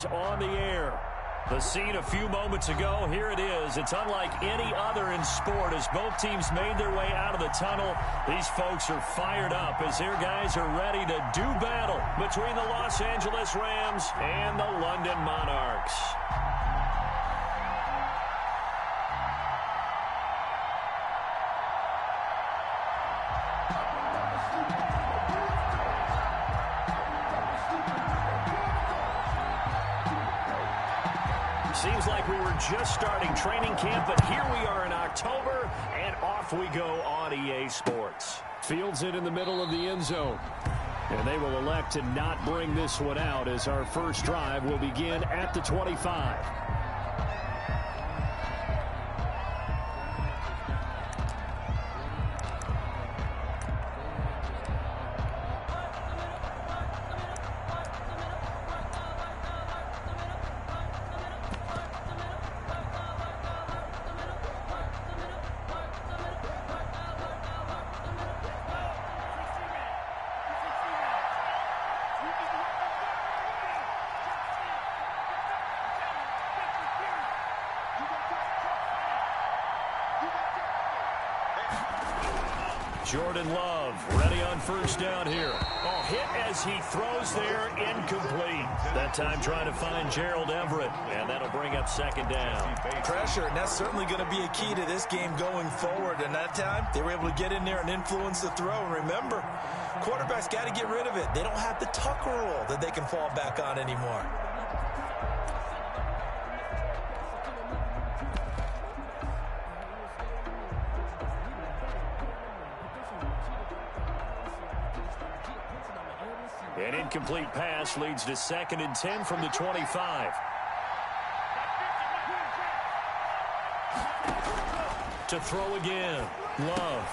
On the air. The scene a few moments ago, here it is. It's unlike any other in sport as both teams made their way out of the tunnel. These folks are fired up as their guys are ready to do battle between the Los Angeles Rams and the London Monarchs. Seems like we were just starting training camp, but here we are in October, and off we go on EA Sports. Fields it in the middle of the end zone. And they will elect to not bring this one out as our first drive will begin at the 25. Jordan Love ready on first down here. Oh, hit as he throws there, incomplete. That time trying to find Gerald Everett, and that'll bring up second down. Pressure, and that's certainly going to be a key to this game going forward. And that time, they were able to get in there and influence the throw. And remember, quarterbacks got to get rid of it. They don't have the Tucker rule that they can fall back on anymore. An incomplete pass leads to 2nd and 10 from the 25. To throw again. Love.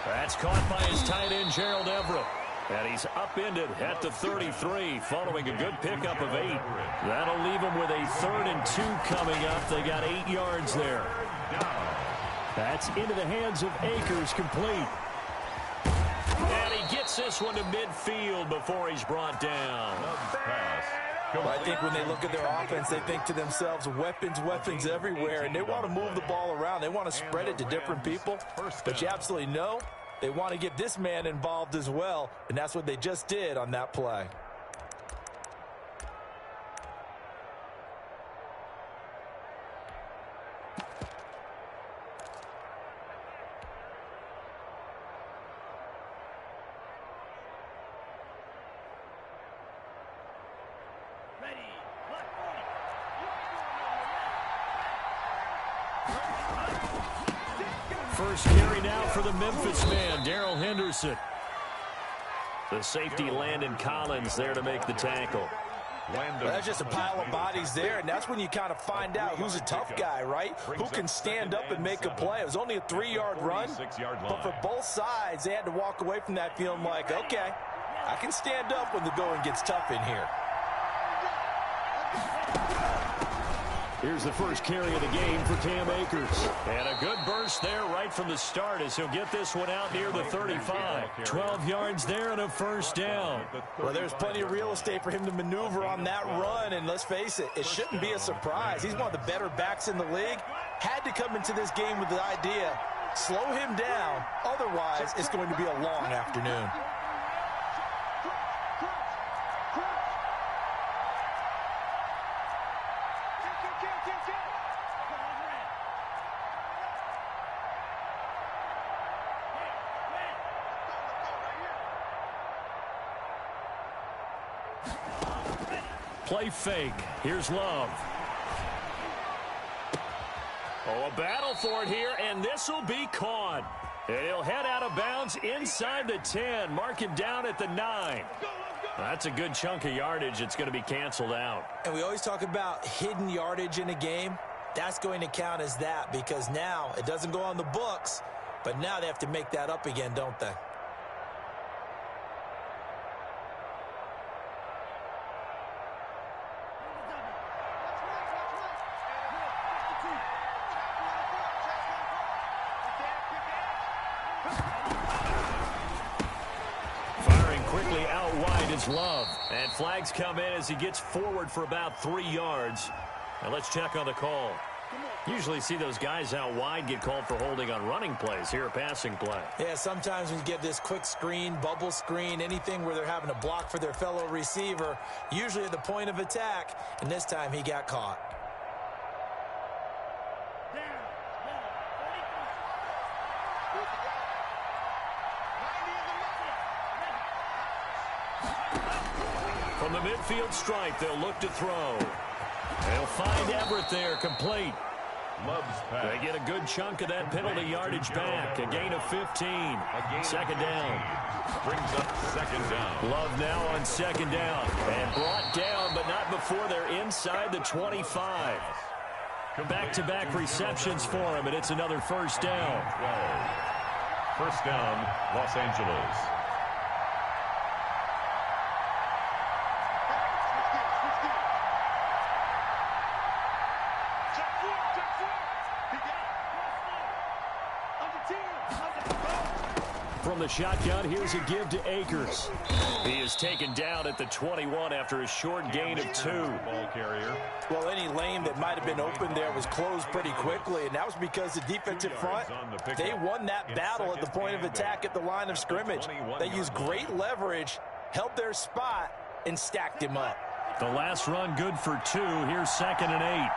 That's caught by his tight end, Gerald Everett. And he's upended at the 33 following a good pickup of 8. That'll leave him with a 3rd and 2 coming up. They got 8 yards there. That's into the hands of Akers, complete. And he gets this one to midfield before he's brought down. Well, I think when they look at their offense, they think to themselves, weapons, weapons everywhere, and they want to move the ball around. They want to spread it to different people. But you absolutely know they want to get this man involved as well, and that's what they just did on that play. First carry now for the Memphis man, Darrell Henderson. The safety, Landon Collins, there to make the tackle. Well, that's just a pile of bodies there, and that's when you kind of find out who's a tough guy, right? Who can stand up and make a play. It was only a 3-yard run, but for both sides, they had to walk away from that feeling like, okay, I can stand up when the going gets tough in here. Here's the first carry of the game for Cam Akers. And a good burst there right from the start as he'll get this one out near the 35. 12 yards there and a first down. Well, there's plenty of real estate for him to maneuver on that run. And let's face it, it shouldn't be a surprise. He's one of the better backs in the league. Had to come into this game with the idea, slow him down. Otherwise, it's going to be a long afternoon. Play fake. Here's Love. Oh, a battle for it here, and this will be caught. And he'll head out of bounds inside the 10. Mark him down at the 9. That's a good chunk of yardage. It's going to be canceled out. And we always talk about hidden yardage in a game. That's going to count as that because now it doesn't go on the books, but now they have to make that up again, don't they? Firing quickly out wide is Love. And flags come in as he gets forward for about 3 yards. Now let's check on the call. Usually see those guys out wide get called for holding on running plays. Here, a passing play. Yeah, sometimes when you get this quick screen, bubble screen, anything where they're having to block for their fellow receiver, usually at the point of attack, and this time he got caught. From the midfield stripe, they'll look to throw. They'll find Everett there, complete. They get a good chunk of that penalty yardage back. A gain of 15. Second down. Brings up second down. Love now on second down. And brought down, but not before they're inside the 25. Back-to-back receptions for him, and it's another first down. 12. First down, Los Angeles. From the shotgun, here's a give to Akers. He is taken down at the 21 after a short gain of 2. Ball carrier. Well, any lane that might have been open there was closed pretty quickly, and that was because the defensive front, they won that battle at the point of attack at the line of scrimmage. They used great leverage, held their spot, and stacked him up. The last run good for 2. Here's 2nd and 8.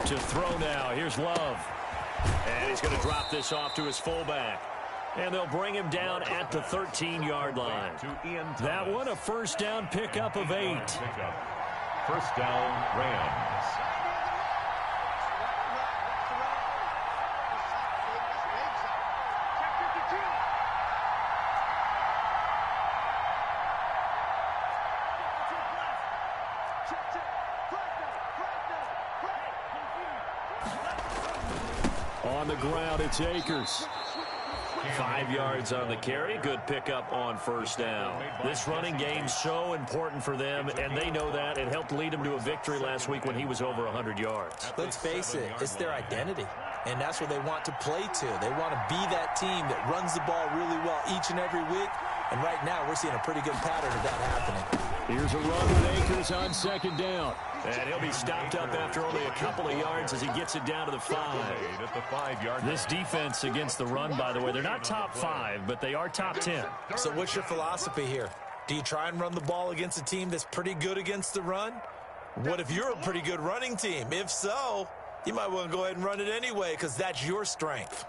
To throw now. Here's Love. And he's going to drop this off to his fullback. And they'll bring him down at the 13-yard line. That one a first down pickup of 8. First down, Rams. On the ground, it's Akers. 5 yards on the carry. Good pickup on first down. This running game so important for them, and they know that. It helped lead them to a victory last week when he was over 100 yards. Let's face it, it's their identity, and that's what they want to play to. They want to be that team that runs the ball really well each and every week, and right now we're seeing a pretty good pattern of that happening. Here's a run with Akers on second down. And he'll be stopped up after only a couple of yards as he gets it down to the 5. At the 5-yard. This defense against the run, by the way, they're not top 5, but they are top 10. So what's your philosophy here? Do you try and run the ball against a team that's pretty good against the run? What if you're a pretty good running team? If so, you might want to go ahead and run it anyway because that's your strength.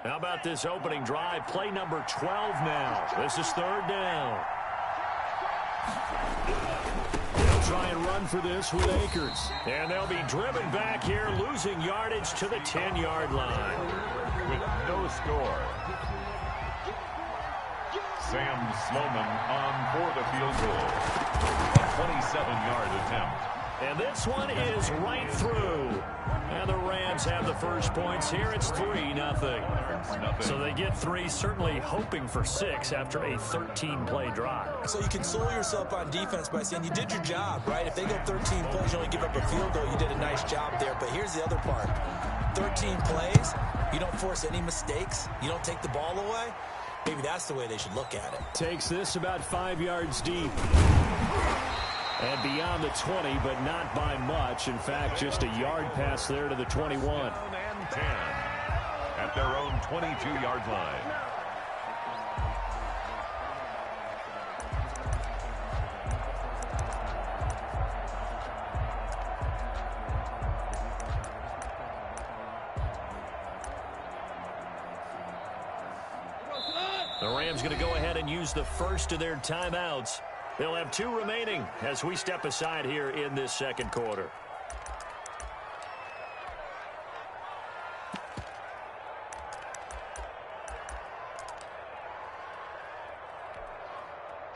How about this opening drive? Play number 12 now. This is third down. They'll try and run for this with Akers. And they'll be driven back here, losing yardage to the 10-yard line. With no score. Sam Sloman on for the field goal. A 27-yard attempt. And this one is right through. And the Rams have the first points here. It's 3-0. So they get 3, certainly hoping for 6 after a 13-play drive. So you console yourself on defense by saying you did your job, right? If they go 13 plays, you only give up a field goal, you did a nice job there. But here's the other part. 13 plays, you don't force any mistakes, you don't take the ball away. Maybe that's the way they should look at it. Takes this about 5 yards deep. And beyond the 20, but not by much. In fact, just a yard pass there to the 21. And 10 at their own 22-yard line. The Rams going to go ahead and use the first of their timeouts. They'll have 2 remaining as we step aside here in this second quarter.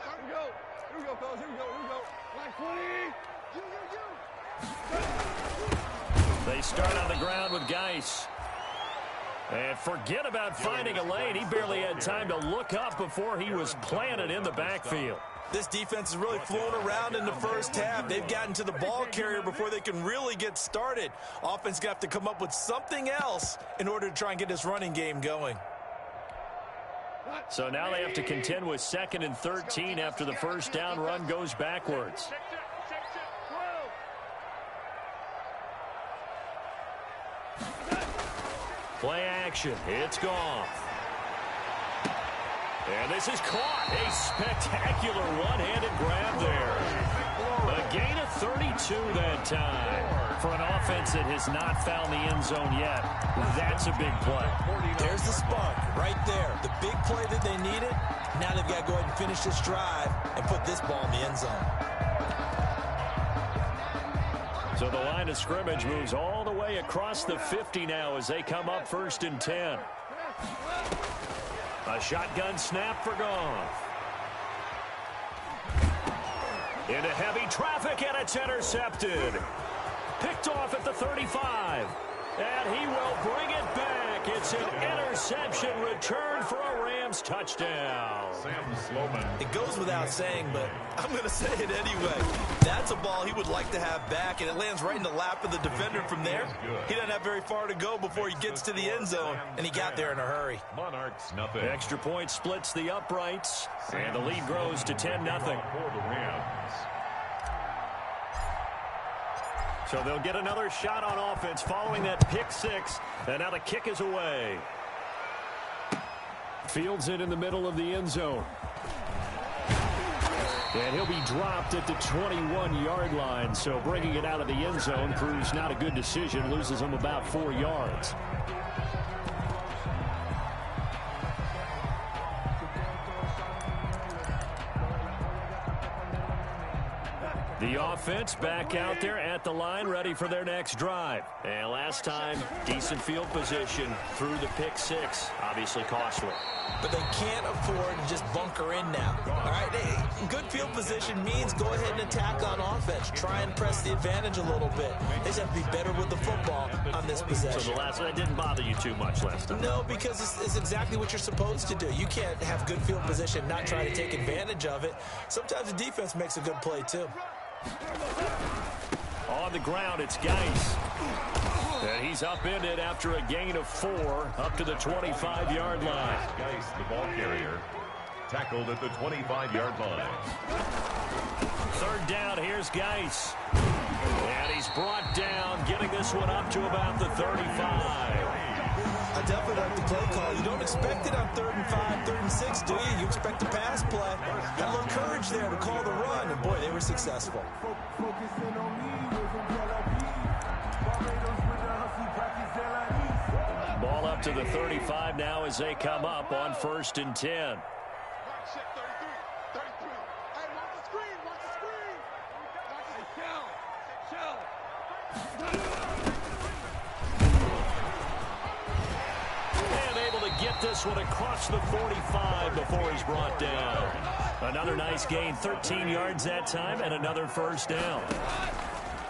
Here we go, fellas. Here we go. Black 20. They start on the ground with Geis. And forget about finding a lane. He barely had time to look up before he was planted in the backfield. This defense is really flown around in the first half. They've gotten to the ball carrier before they can really get started. Offense got to come up with something else in order to try and get this running game going. So now they have to contend with 2nd and 13 after the first down run goes backwards. Play action. It's gone. And this is caught. A spectacular one-handed grab there. A gain of 32 that time. For an offense that has not found the end zone yet, that's a big play. There's the spark right there. The big play that they needed. Now they've got to go ahead and finish this drive and put this ball in the end zone. So the line of scrimmage moves all the way across the 50 now as they come up 1st and 10. A shotgun snap for Goff. Into heavy traffic, and it's intercepted. Picked off at the 35. And he will bring it back. It's an interception return for a Rams touchdown. Sam Sloman. It goes without saying, but I'm going to say it anyway. That's a ball he would like to have back, and it lands right in the lap of the defender from there. He doesn't have very far to go before he gets to the end zone, and he got there in a hurry. Monarchs nothing. Extra point splits the uprights, and the lead grows to 10-0. For the Rams. So they'll get another shot on offense following that pick six, and now the kick is away. Fields it in the middle of the end zone. And he'll be dropped at the 21-yard line, so bringing it out of the end zone proves not a good decision, loses him about 4 yards. The offense back out there at the line, ready for their next drive. And last time, decent field position through the pick six. Obviously costly. But they can't afford to just bunker in now. All right, good field position means go ahead and attack on offense. Try and press the advantage a little bit. They just have to be better with the football on this possession. So that didn't bother you too much last time? No, because it's exactly what you're supposed to do. You can't have good field position, not try to take advantage of it. Sometimes the defense makes a good play, too. On the ground, it's Geis. And he's upended after a gain of 4 up to the 25-yard line. Geis, the ball carrier, tackled at the 25-yard line. 3rd down, here's Geis. And he's brought down, getting this one up to about the 35. I definitely like the play call. You don't expect it on 3rd and 5, 3rd and 6, do you? You expect a pass play. Got a little courage there to call the run, and boy, they were successful. Ball up to the 35 now as they come up on 1st and 10. Get this one across the 45 before he's brought down. Another nice gain, 13 yards that time, and another 1st down.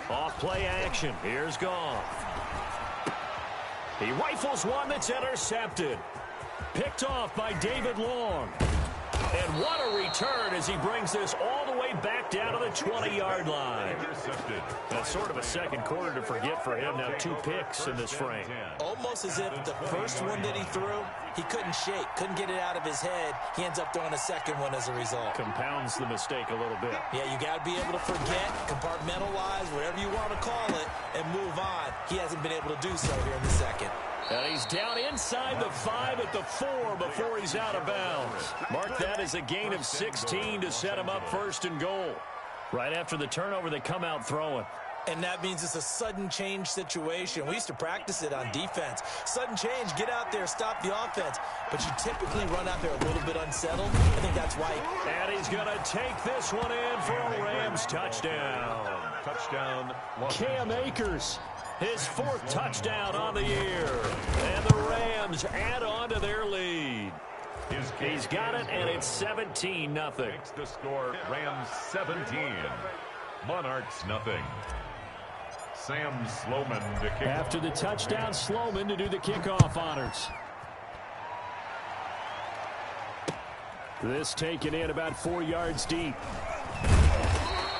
Off play action. Here's Goff. He rifles one that's intercepted. Picked off by David Long. And what a return as he brings this all the way back down to the 20-yard line. That's sort of a second quarter to forget for him. Now 2 picks in this frame. Almost as if the first one that he threw, he couldn't shake, couldn't get it out of his head. He ends up throwing a second one as a result. Compounds the mistake a little bit. Yeah, you got to be able to forget, compartmentalize, whatever you want to call it, and move on. He hasn't been able to do so here in the second. And he's down inside the 5 at the 4 before he's out of bounds. Mark that as a gain of 16 to set him up 1st and goal. Right after the turnover, they come out throwing. And that means it's a sudden change situation. We used to practice it on defense. Sudden change, get out there, stop the offense. But you typically run out there a little bit unsettled. I think that's why. And he's going to take this one in for a Rams touchdown. Touchdown. Cam Akers. His 4th touchdown on the year. And the Rams add on to their lead. He's got it, and it's 17-0. Makes the score Rams 17. Monarchs nothing. Sam Sloman to kick. After the touchdown, Sloman to do the kickoff honors. This taken in about 4 yards deep.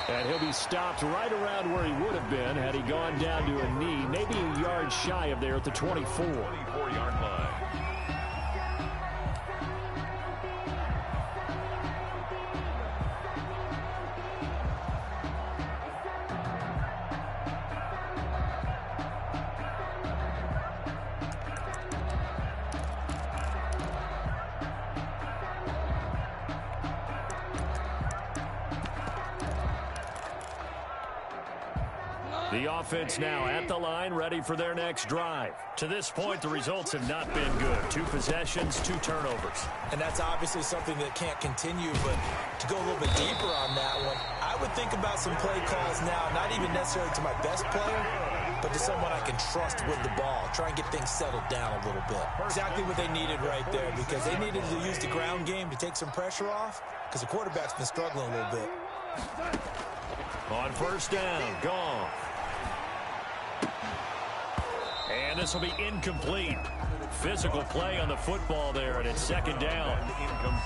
And he'll be stopped right around where he would have been had he gone down to a knee, maybe a yard shy of there at the 24. 24-yard line. The offense now at the line, ready for their next drive. To this point, the results have not been good. 2 possessions, 2 turnovers. And that's obviously something that can't continue, but to go a little bit deeper on that one, I would think about some play calls now, not even necessarily to my best player, but to someone I can trust with the ball. Try and get things settled down a little bit. Exactly what they needed right there, because they needed to use the ground game to take some pressure off, because the quarterback's been struggling a little bit. On first down, gone. And this will be incomplete. Physical play on the football there, and it's second down.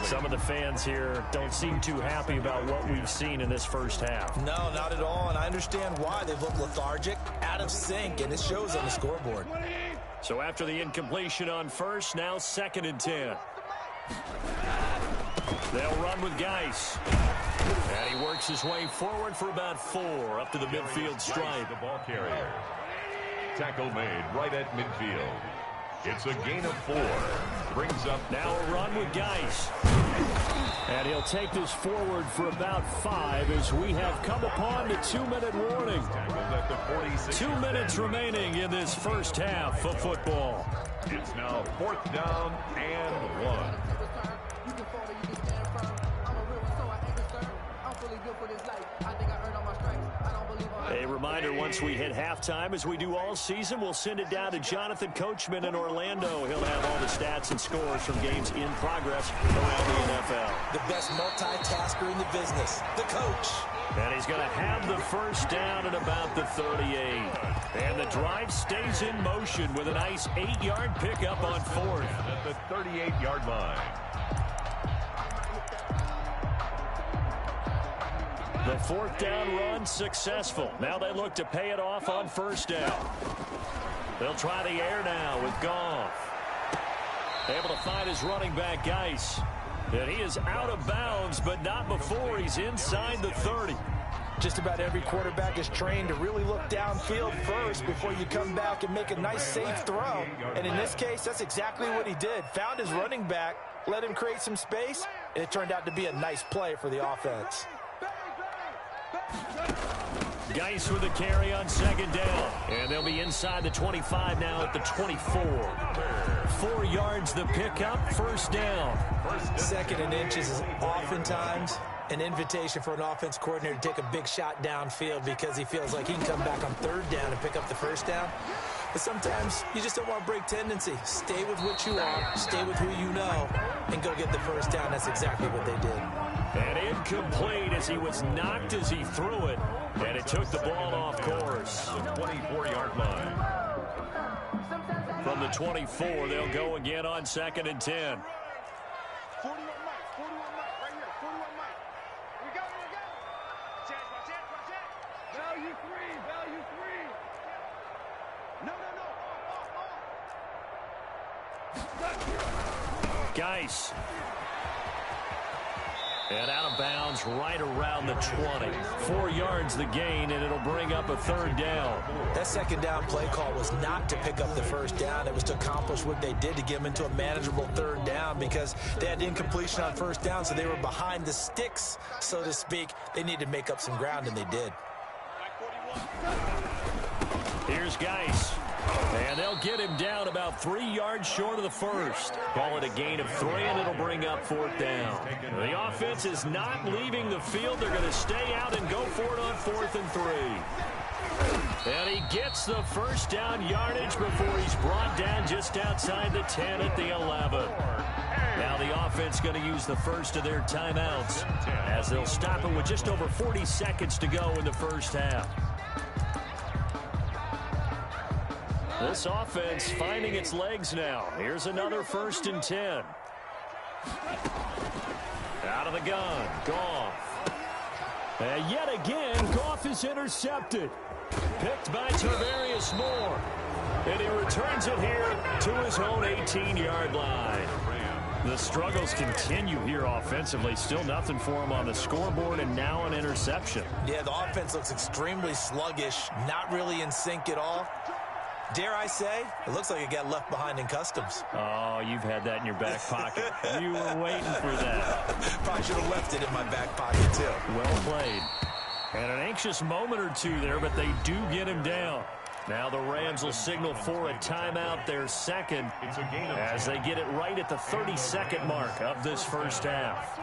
Some of the fans here don't seem too happy about what we've seen in this first half. No, not at all, and I understand why. They look lethargic, out of sync, and it shows on the scoreboard. So after the incompletion on first, now 2nd and 10. They'll run with Geis. And he works his way forward for about 4 up to the midfield stripe. The ball carrier. Tackle made right at midfield. It's a gain of 4. Brings up now a run with Geis. And he'll take this forward for about 5 as we have come upon the 2-minute warning. 2 minutes remaining in this first half of football. It's now 4th down and 1. A reminder, once we hit halftime, as we do all season, we'll send it down to Jonathan Coachman in Orlando. He'll have all the stats and scores from games in progress around the NFL. The best multitasker in the business, the coach. And he's going to have the first down at about the 38. And the drive stays in motion with a nice 8-yard pickup on 4th. At the 38-yard line. The 4th down run successful. Now they look to pay it off on first down. They'll try the air now with Goff. Able to find his running back, Geis. And he is out of bounds, but not before he's inside the 30. Just about every quarterback is trained to really look downfield first before you come back and make a nice, safe throw. And in this case, that's exactly what he did. Found his running back, let him create some space, and it turned out to be a nice play for the offense. Geis with a carry on 2nd down. And they'll be inside the 25 now at the 24. 4 yards the pickup, first down. 2nd and inches is oftentimes an invitation for an offense coordinator to take a big shot downfield because he feels like he can come back on 3rd down and pick up the first down. But sometimes you just don't want to break tendency. Stay with what you are, stay with who you know, and go get the first down. That's exactly what they did. And incomplete as he was knocked as he threw it. And it took the ball off course. The 24-yard line. From the 24, they'll go again on 2nd and 10. 41 Mike, right here, 41 Mike. We go. Watch it. Value 3. No. Geis. And out of bounds right around the 20. 4 yards the gain, and it'll bring up a 3rd down. That 2nd down play call was not to pick up the first down. It was to accomplish what they did to get them into a manageable 3rd down because they had incompletion on first down, so they were behind the sticks, so to speak. They needed to make up some ground, and they did. Here's Geis. And they'll get him down about 3 yards short of the first. Call it a gain of 3, and it'll bring up 4th down. The offense is not leaving the field. They're going to stay out and go for it on 4th and 3. And he gets the first down yardage before he's brought down just outside the 10 at the 11. Now the offense going to use the first of their timeouts as they'll stop it with just over 40 seconds to go in the first half. This offense finding its legs now. Here's another 1st and 10. Out of the gun, Goff. And yet again, Goff is intercepted. Picked by Tarvarius Moore. And he returns it here to his own 18-yard line. The struggles continue here offensively. Still nothing for him on the scoreboard, and now an interception. Yeah, the offense looks extremely sluggish, not really in sync at all. Dare I say, it looks like it got left behind in customs. Oh, you've had that in your back pocket. You were waiting for that. Probably should have left it in my back pocket, too. Well played. And an anxious moment or two there, but they do get him down. Now the Rams will signal for a timeout, their second, as they get it right at the 30-second mark of this first half.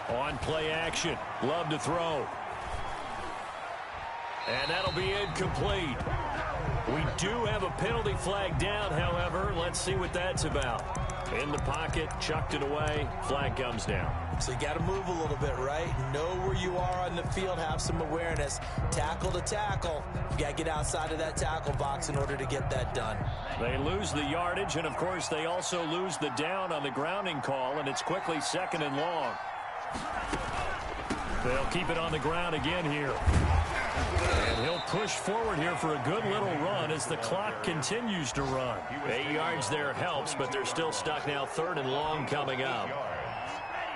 On play action, Love to throw. And that'll be incomplete. We do have a penalty flag down, however. Let's see what that's about. In the pocket, chucked it away, flag comes down. So you got to move a little bit, right? Know where you are on the field, have some awareness. Tackle to tackle. You got to get outside of that tackle box in order to get that done. They lose the yardage, and of course they also lose the down on the grounding call, and it's quickly 2nd and long. They'll keep it on the ground again here. And he'll push forward here for a good little run as the clock continues to run. 8 yards there helps, but they're still stuck now. 3rd and long coming up.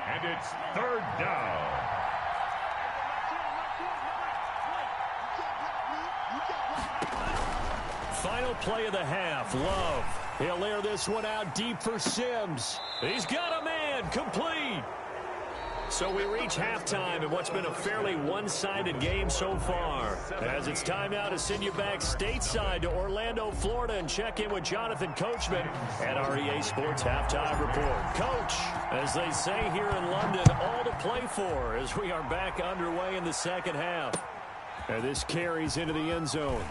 And it's 3rd down. Final play of the half. Love. He'll air this one out deep for Sims. He's got a man. Complete. So we reach halftime in what's been a fairly one-sided game so far. As it's time now to send you back stateside to Orlando, Florida, and check in with Jonathan Coachman at our EA Sports Halftime Report. Coach, as they say here in London, all to play for as we are back underway in the second half. And this carries into the end zone.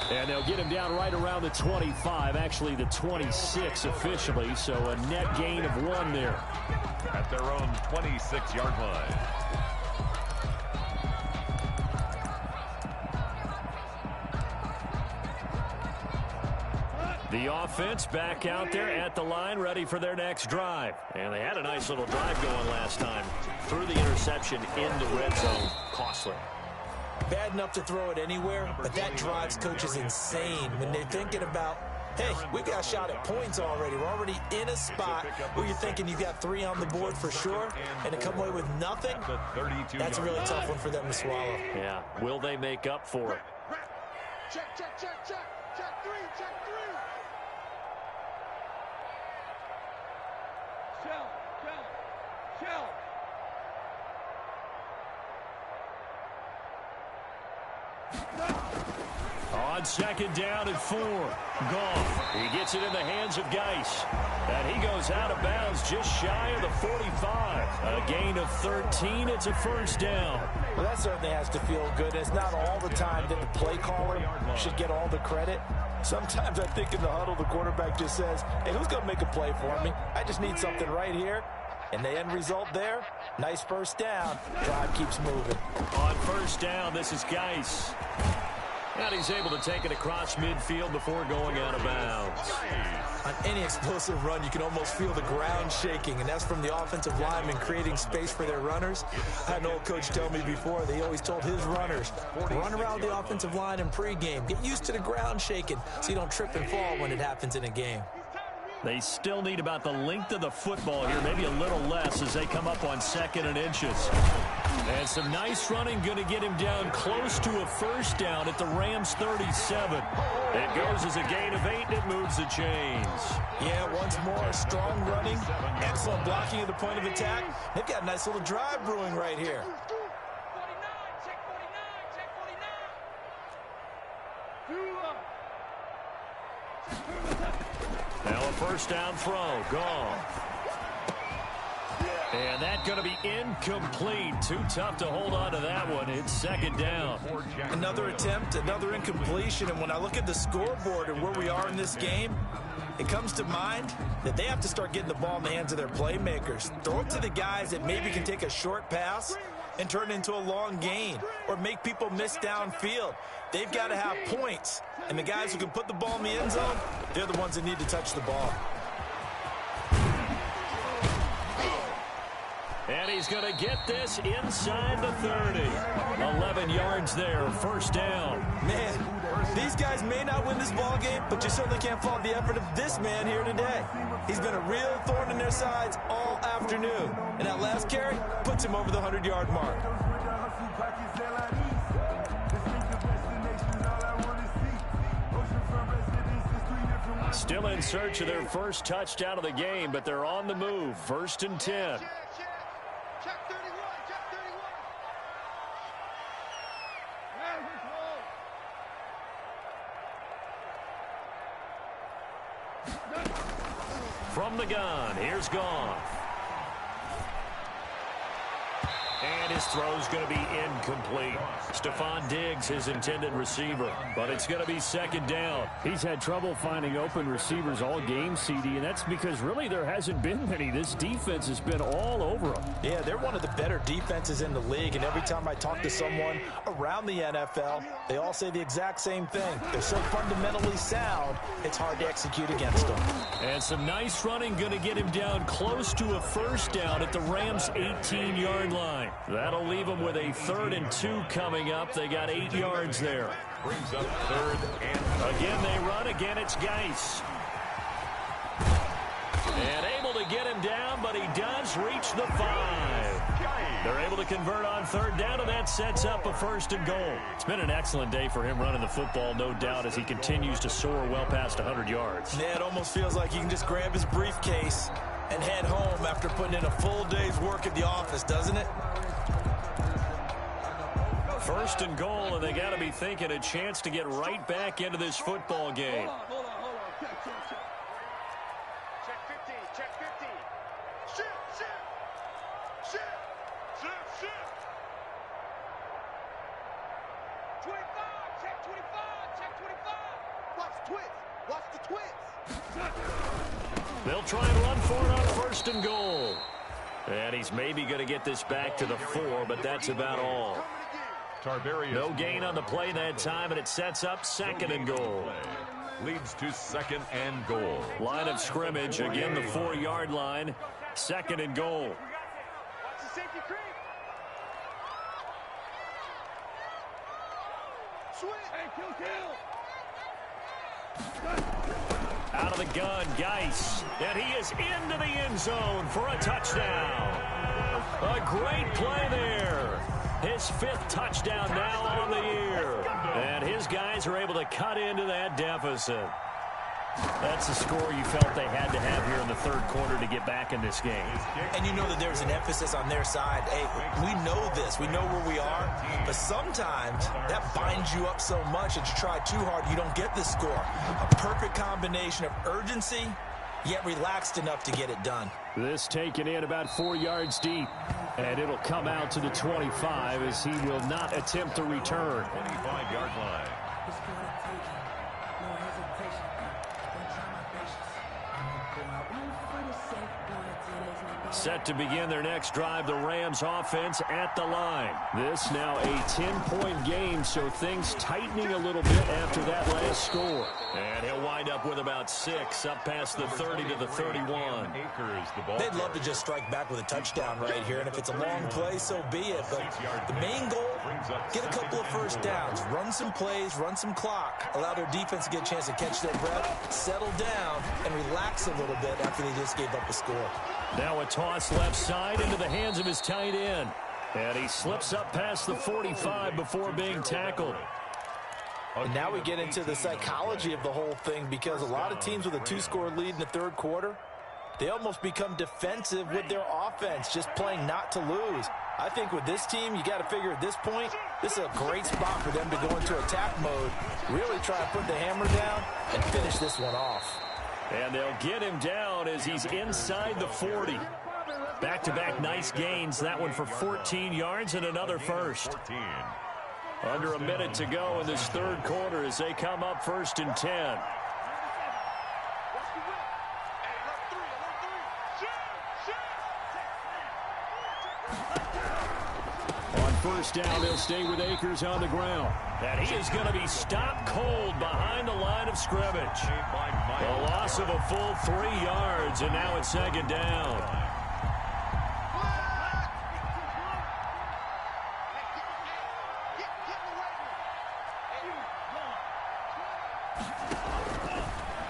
And they'll get him down right around the 25, actually the 26 officially, so a net gain of 1 there. At their own 26-yard line. The offense back out there at the line, ready for their next drive. And they had a nice little drive going last time. Through the interception in the red zone. Costly. Bad enough to throw it anywhere, but that drives coaches insane when they're thinking about, hey, we got a shot at points already. We're already in a spot where you're thinking you got 3 on the board for sure, and to come away with nothing, that's a really tough one for them to swallow. Yeah, will they make up for it? Check, check, check, check. Check 3, check 3. Shell, shell, shell. On 2nd down and 4. Goff. He gets it in the hands of Geis. And he goes out of bounds just shy of the 45. A gain of 13. It's a 1st down. Well, that certainly has to feel good. It's not all the time that the play caller should get all the credit. Sometimes I think in the huddle, the quarterback just says, hey, who's going to make a play for me? I just need something right here. And the end result there, nice 1st down. Drive keeps moving. On 1st down, this is Geis. And he's able to take it across midfield before going out of bounds. On any explosive run, you can almost feel the ground shaking, and that's from the offensive linemen creating space for their runners. I had an old coach tell me before, they always told his runners, run around the offensive line in pregame. Get used to the ground shaking so you don't trip and fall when it happens in a game. They still need about the length of the football here, maybe a little less as they come up on 2nd and inches. And some nice running, going to get him down close to a 1st down at the Rams 37. It goes as a gain of 8, and it moves the chains. Yeah, once more, strong running, excellent blocking at the point of attack. They've got a nice little drive brewing right here. 49, check 49, check 49. Now a 1st down throw. Goff. And that's going to be incomplete. Too tough to hold on to that one. It's 2nd down. Another attempt, another incompletion. And when I look at the scoreboard and where we are in this game, it comes to mind that they have to start getting the ball in the hands of their playmakers. Throw it to the guys that maybe can take a short pass and turn it into a long gain or make people miss downfield. They've got to have points, and the guys who can put the ball in the end zone, they're the ones that need to touch the ball. And he's going to get this inside the 30. 11 yards there, first down. Man, these guys may not win this ball game, but you certainly can't fault the effort of this man here today. He's been a real thorn in their sides all afternoon. And that last carry puts him over the 100-yard mark. Still in search of their first touchdown of the game, but they're on the move. First and 10. Check 31, check 31. From the gun, here's Goff. And his throw's going to be incomplete. Stephon Diggs, his intended receiver. But it's going to be second down. He's had trouble finding open receivers all game, CD, and that's because really there hasn't been many. This defense has been all over them. Yeah, they're one of the better defenses in the league, and every time I talk to someone around the NFL, they all say the exact same thing. They're so fundamentally sound, it's hard to execute against them. And some nice running, going to get him down close to a first down at the Rams' 18-yard line. That'll leave them with a 3rd and 2 coming up. They got 8 yards there. Brings up 3rd and again they run. Again it's Geis. And able to get him down, but he does reach the 5. They're able to convert on 3rd down, and that sets up a 1st and goal. It's been an excellent day for him running the football, no doubt, as he continues to soar well past 100 yards. Yeah, it almost feels like he can just grab his briefcase and head home after putting in a full day's work at the office, doesn't it? 1st and goal, and they got to be thinking a chance to get right back into this football game. Hold on. Check 15, check 15. Shift. 25, check 25. Watch the twist. They'll try and run for it on 1st and goal. And he's maybe going to get this back to the 4, but that's about all. Tarvarius. No gain on the play that time, and it sets up 2nd and goal. Leads to 2nd and goal. Line of scrimmage, again the 4-yard line. 2nd and goal. Watch the safety creep. Switch. Hey, kill. Out of the gun, Geis. And he is into the end zone for a touchdown. A great play there. His 5th touchdown now on the year. And his guys are able to cut into that deficit. That's the score you felt they had to have here in the 3rd quarter to get back in this game. And you know that there's an emphasis on their side. Hey, we know this. We know where we are. But sometimes that binds you up so much that you try too hard, you don't get the score. A perfect combination of urgency, yet relaxed enough to get it done. This taken in about 4 yards deep. And it'll come out to the 25 as he will not attempt to return. 25-yard line. Set to begin their next drive, the Rams offense at the line. This now a 10-point game, so things tightening a little bit after that last score. And he'll wind up with about 6, up past the 30 to the 31. They'd love to just strike back with a touchdown right here, and if it's a long play, so be it. But the main goal, get a couple of first downs, run some plays, run some clock, allow their defense to get a chance to catch their breath, settle down, and relax a little bit after they just gave up a score. Now a toss left side into the hands of his tight end. And he slips up past the 45 before being tackled. And now we get into the psychology of the whole thing, because a lot of teams with a 2-score lead in the 3rd quarter, they almost become defensive with their offense, just playing not to lose. I think with this team, you got to figure at this point, this is a great spot for them to go into attack mode, really try to put the hammer down and finish this one off. And they'll get him down as he's inside the 40. Back-to-back nice gains. That one for 14 yards and another first. 14. Under a minute to go in this 3rd quarter as they come up 1st and 10. first down. They'll stay with Akers on the ground. And he is going to be stopped cold behind the line of scrimmage. A loss of a full 3 yards, and now it's second down.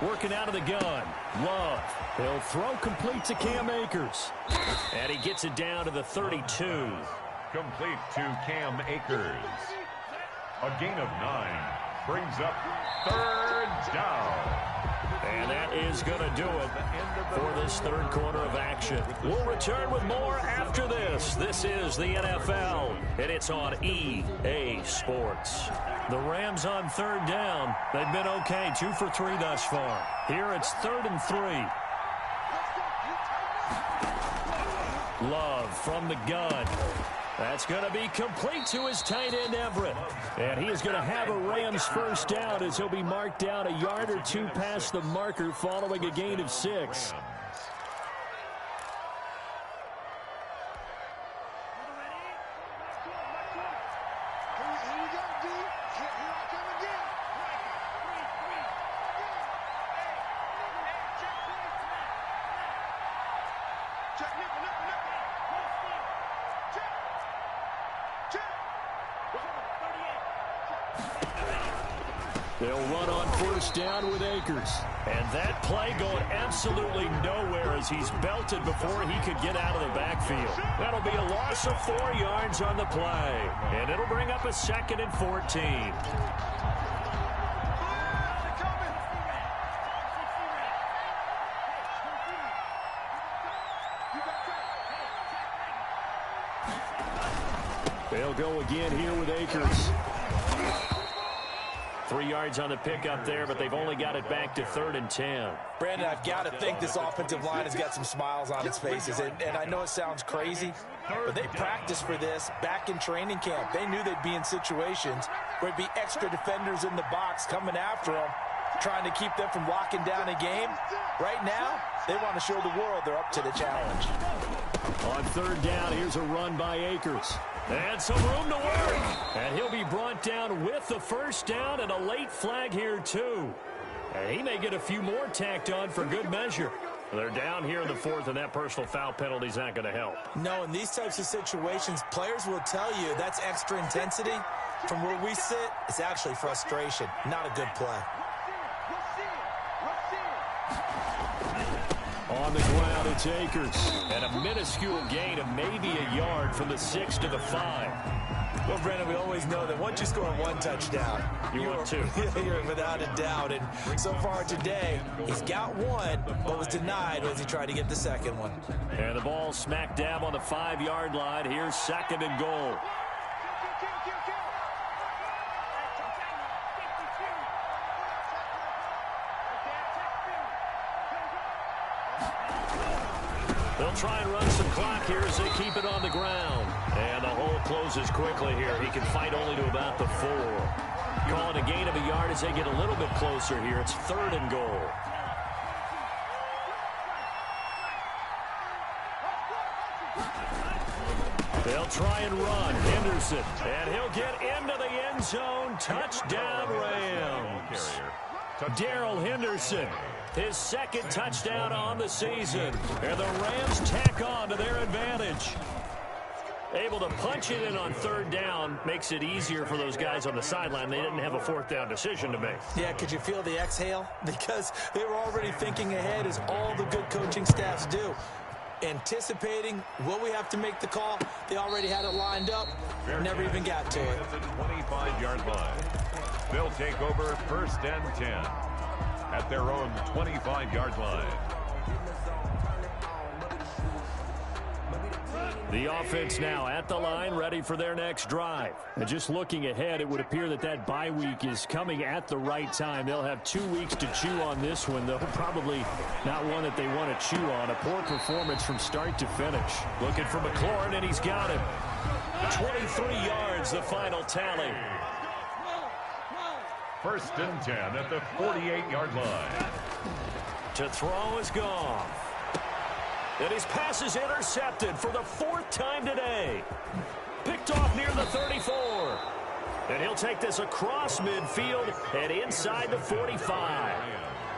Working out of the gun. Love. He'll throw complete to Cam Akers. And he gets it down to the 32. Complete to Cam Akers. A gain of 9. Brings up third down. And that is going to do it for this third quarter of action. We'll return with more after this. This is the NFL, and it's on EA Sports. The Rams on third down. They've been okay, 2 for 3 thus far. Here it's 3rd and 3. Love from the gun. That's going to be complete to his tight end, Everett. And he is going to have a Rams first down as he'll be marked down a yard or 2 past the marker following a gain of 6. They'll run on first down with Akers. And that play going absolutely nowhere as he's belted before he could get out of the backfield. That'll be a loss of 4 yards on the play. And it'll bring up a 2nd and 14. They'll go again here with Akers. 3 yards on the pickup there, but they've only got it back to 3rd and 10. Brandon, I've got to think this offensive line has got some smiles on its faces. And I know it sounds crazy, but they practiced for this back in training camp. They knew they'd be in situations where there'd be extra defenders in the box coming after them, trying to keep them from locking down a game. Right now, they want to show the world they're up to the challenge. On third down, here's a run by Akers. And some room to work. And he'll be brought down with the first down and a late flag here, too. And he may get a few more tacked on for good measure. They're down here in the 4th, and that personal foul penalty is not going to help. No, in these types of situations, players will tell you that's extra intensity. From where we sit, it's actually frustration, not a good play. On the ground, it's Akers. And a minuscule gain of maybe a yard from the 6 to the 5. Well, Brandon, we always know that once you score 1 touchdown, you want 2. You're without a doubt. And so far today, he's got 1, but was denied as he tried to get the 2nd one. And the ball smack dab on the 5-yard line. Here's 2nd and goal. They'll try and run some clock here as they keep it on the ground. And the hole closes quickly here. He can fight only to about the 4. Calling a gain of a yard as they get a little bit closer here. It's 3rd and goal. They'll try and run. Henderson. And he'll get into the end zone. Touchdown, Rams. Darrell Henderson. His 2nd touchdown on the season. And the Rams tack on to their advantage. Able to punch it in on 3rd down makes it easier for those guys on the sideline. They didn't have a 4th down decision to make. Yeah, could you feel the exhale? Because they were already thinking ahead, as all the good coaching staffs do. Anticipating, will we have to make the call? They already had it lined up. Never even got to it. At the 25-yard line. They'll take over 1st and 10 at their own 25-yard line. The offense now at the line, ready for their next drive. And just looking ahead, it would appear that that bye week is coming at the right time. They'll have 2 weeks to chew on this one, though probably not one that they want to chew on. A poor performance from start to finish. Looking for McLaurin, and he's got him. 23 yards, the final tally. 1st and 10 at the 48-yard line. To throw is gone. And his pass is intercepted for the 4th time today. Picked off near the 34. And he'll take this across midfield and inside the 45.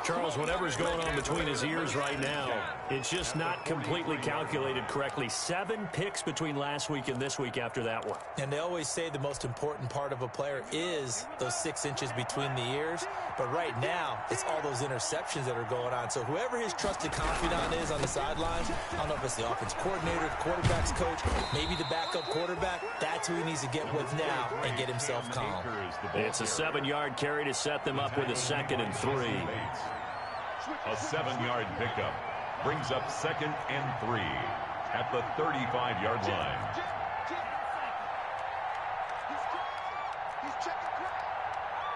Charles, whatever's going on between his ears right now, it's just not completely calculated correctly. 7 picks between last week and this week after that one. And they always say the most important part of a player is those 6 inches between the ears. But right now, it's all those interceptions that are going on. So whoever his trusted confidant is on the sidelines, I don't know if it's the offense coordinator, the quarterback's coach, maybe the backup quarterback, that's who he needs to get with now and get himself calm. It's a 7-yard carry to set them up with a 2nd and 3. A 7-yard pickup brings up 2nd and 3 at the 35-yard line. He's checking crowd.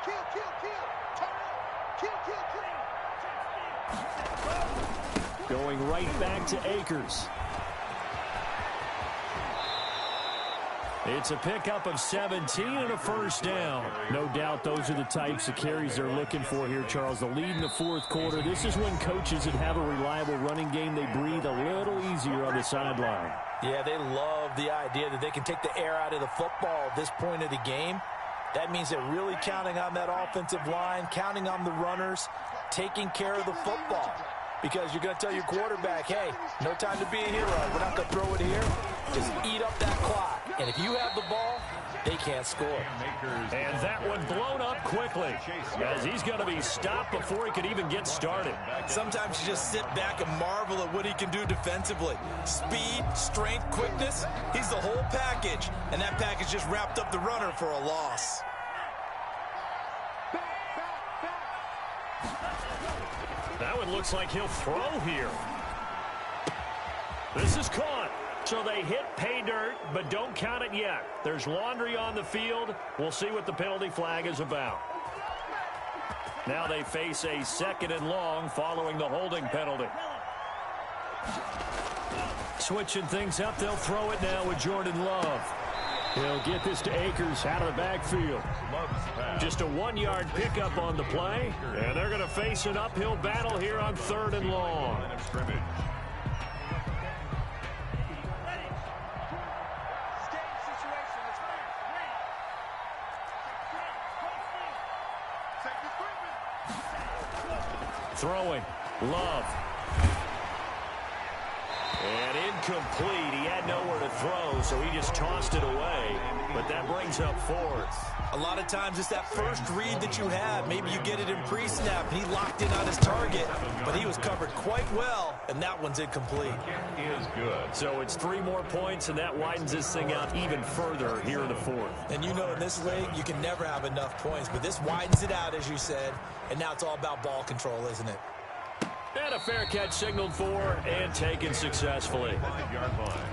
Kill. Turn up. Kill. Going right back to Akers. It's a pickup of 17 and a first down. No doubt those are the types of carries they're looking for here, Charles. The lead in the 4th quarter. This is when coaches that have a reliable running game, they breathe a little easier on the sideline. Yeah, they love the idea that they can take the air out of the football at this point of the game. That means they're really counting on that offensive line, counting on the runners, taking care of the football. Because you're going to tell your quarterback, hey, no time to be a hero. We're not going to throw it here. Just eat up that clock. And if you have the ball, they can't score. And that one blown up quickly as he's going to be stopped before he could even get started. Sometimes you just sit back and marvel at what he can do defensively. Speed, strength, quickness, he's the whole package. And that package just wrapped up the runner for a loss. That one looks like he'll throw here. This is caught. So they hit pay dirt, but don't count it yet. There's laundry on the field. We'll see what the penalty flag is about. Now they face a 2nd and long following the holding penalty. Switching things up, they'll throw it now with Jordan Love. He'll get this to Akers out of the backfield. Just a 1-yard pickup on the play, and they're going to face an uphill battle here on 3rd and long. Throwing, Love. And incomplete. He had nowhere to throw, so he just tossed it away. But that brings up 4th. A lot of times it's that first read that you have. Maybe you get it in pre-snap. He locked in on his target, but he was covered quite well, and that one's incomplete. Is good. So it's 3 more points, and that widens this thing out even further here in the 4th. And you know in this league, you can never have enough points, but this widens it out, as you said, and now it's all about ball control, isn't it? And a fair catch signaled for and taken successfully. 5-yard line.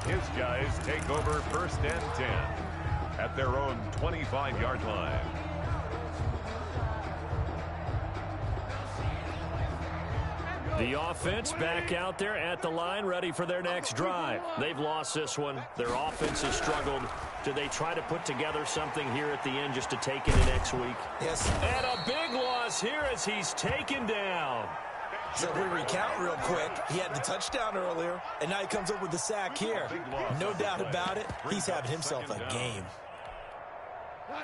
His guys take over 1st and 10 at their own 25-yard line. The offense back out there at the line, ready for their next drive. They've lost this one. Their offense has struggled. Do they try to put together something here at the end just to take it next week? Yes. And a big loss here as he's taken down. So if we recount real quick, he had the touchdown earlier, and now he comes up with the sack here. No doubt about it, he's having himself a game.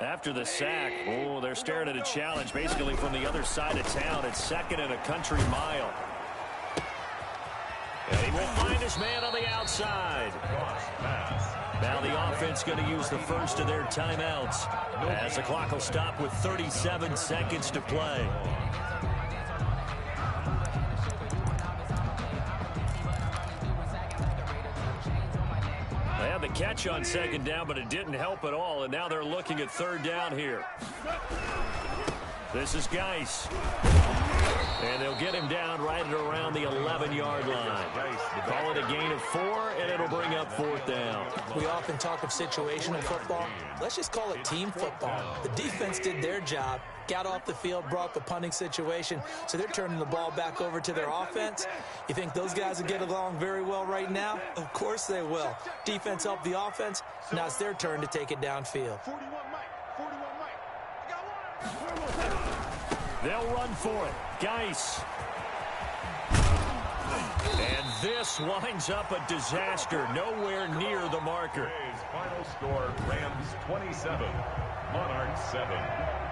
After the sack, they're staring at a challenge basically from the other side of town. It's 2nd and a country mile. And he will find his man on the outside. Now the offense going to use the first of their timeouts as the clock will stop with 37 seconds to play. They had the catch on 2nd down, but it didn't help at all, and now they're looking at 3rd down here. This is Geis. And they'll get him down right at around the 11-yard line. Call it a gain of 4, and it'll bring up 4th down. We often talk of situational football. Let's just call it team football. The defense did their job, got off the field, brought the punting situation, so they're turning the ball back over to their offense. You think those guys will get along very well right now? Of course they will. Defense helped the offense. Now it's their turn to take it downfield. 41 Mike. I got one. They'll run for it. Geis. And This winds up a disaster, nowhere near the marker. Today's final score, Rams 27, Monarchs 7.